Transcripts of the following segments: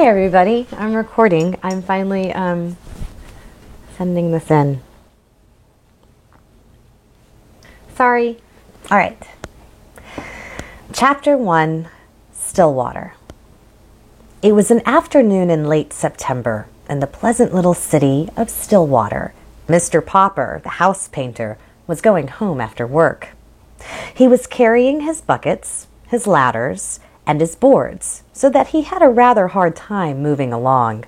Hi everybody, I'm recording. I'm finally sending this in. Sorry. All right. Chapter 1, Stillwater. It was an afternoon in late September in the pleasant little city of Stillwater. Mr. Popper, the house painter, was going home after work. He was carrying his buckets, his ladders, and his boards, so that he had a rather hard time moving along.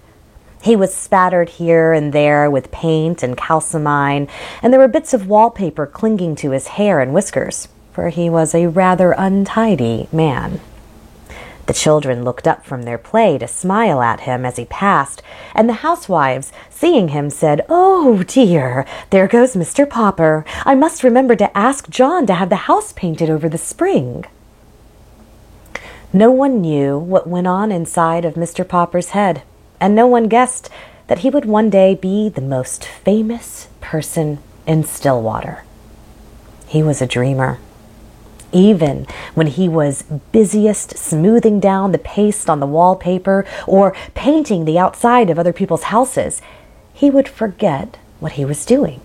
He was spattered here and there with paint and calcimine, and there were bits of wallpaper clinging to his hair and whiskers, for he was a rather untidy man. The children looked up from their play to smile at him as he passed, and the housewives, seeing him, said, "Oh, dear, there goes Mr. Popper. I must remember to ask John to have the house painted over the spring." No one knew what went on inside of Mr. Popper's head, and no one guessed that he would one day be the most famous person in Stillwater. He was a dreamer. Even when he was busiest smoothing down the paste on the wallpaper or painting the outside of other people's houses, he would forget what he was doing.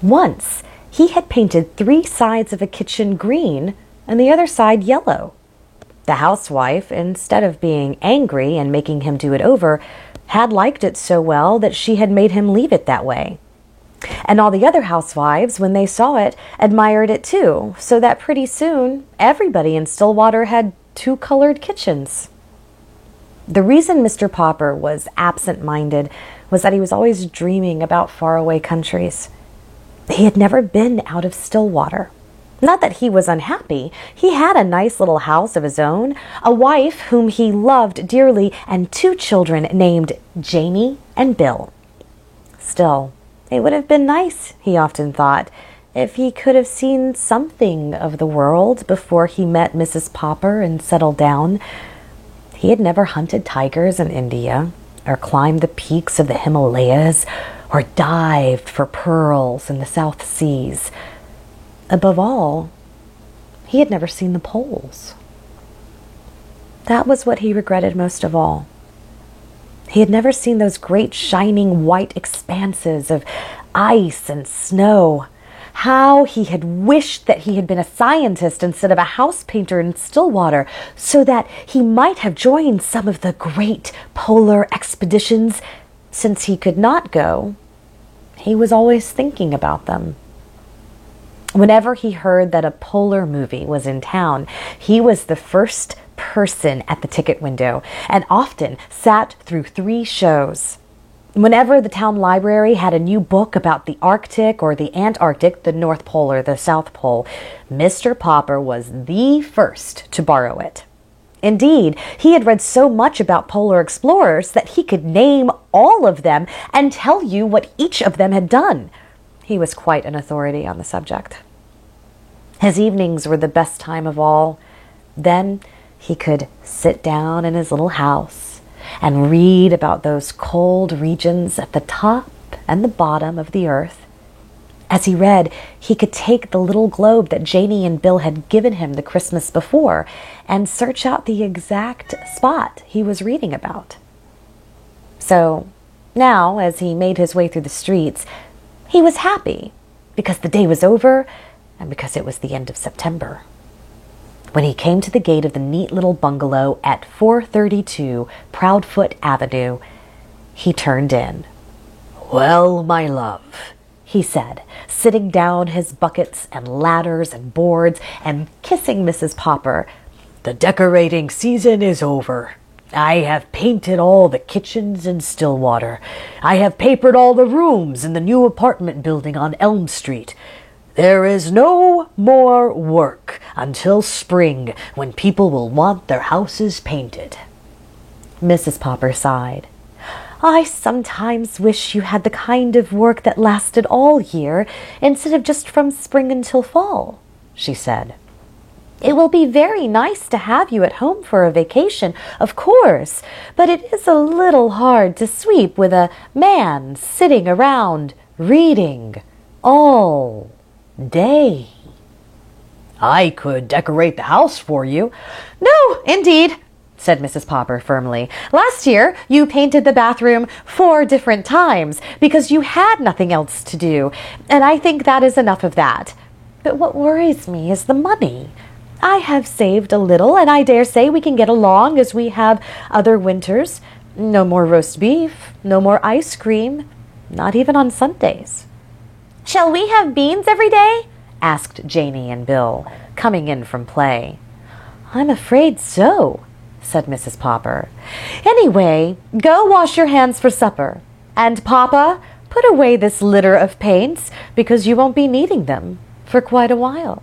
Once, he had painted 3 sides of a kitchen green and the other side yellow. The housewife, instead of being angry and making him do it over, had liked it so well that she had made him leave it that way. And all the other housewives, when they saw it, admired it too, so that pretty soon everybody in Stillwater had 2-colored kitchens. The reason Mr. Popper was absent-minded was that he was always dreaming about faraway countries. He had never been out of Stillwater. Not that he was unhappy. He had a nice little house of his own, a wife whom he loved dearly, and 2 children named Jamie and Bill. Still, it would have been nice, he often thought, if he could have seen something of the world before he met Mrs. Popper and settled down. He had never hunted tigers in India, or climbed the peaks of the Himalayas, or dived for pearls in the South Seas. Above all, he had never seen the poles. That was what he regretted most of all. He had never seen those great shining white expanses of ice and snow. How he had wished that he had been a scientist instead of a house painter in Stillwater, so that he might have joined some of the great polar expeditions. Since he could not go, he was always thinking about them. Whenever he heard that a polar movie was in town, he was the first person at the ticket window and often sat through 3 shows. Whenever the town library had a new book about the Arctic or the Antarctic, the North Pole or the South Pole, Mr. Popper was the first to borrow it. Indeed, he had read so much about polar explorers that he could name all of them and tell you what each of them had done. He was quite an authority on the subject. His evenings were the best time of all. Then he could sit down in his little house and read about those cold regions at the top and the bottom of the earth. As he read, he could take the little globe that Janie and Bill had given him the Christmas before and search out the exact spot he was reading about. So now, as he made his way through the streets, he was happy because the day was over and because it was the end of September. When he came to the gate of the neat little bungalow at 432 Proudfoot Avenue, he turned in. "Well, my love," he said, sitting down his buckets and ladders and boards and kissing Mrs. Popper, "the decorating season is over. I have painted all the kitchens in Stillwater. I have papered all the rooms in the new apartment building on Elm Street. There is no more work until spring, when people will want their houses painted." Mrs. Popper sighed. "I sometimes wish you had the kind of work that lasted all year instead of just from spring until fall," she said. "It will be very nice to have you at home for a vacation, of course, but it is a little hard to sweep with a man sitting around reading all day." "I could decorate the house for you." "No, indeed. said Mrs. Popper firmly. "Last year, you painted the bathroom 4 different times because you had nothing else to do, and I think that is enough of that. But what worries me is the money. I have saved a little, and I dare say we can get along as we have other winters. No more roast beef, no more ice cream, not even on Sundays." "Shall we have beans every day?" asked Janey and Bill, coming in from play. "I'm afraid so," said Mrs. Popper. "Anyway, go wash your hands for supper. And, Papa, put away this litter of paints because you won't be needing them for quite a while."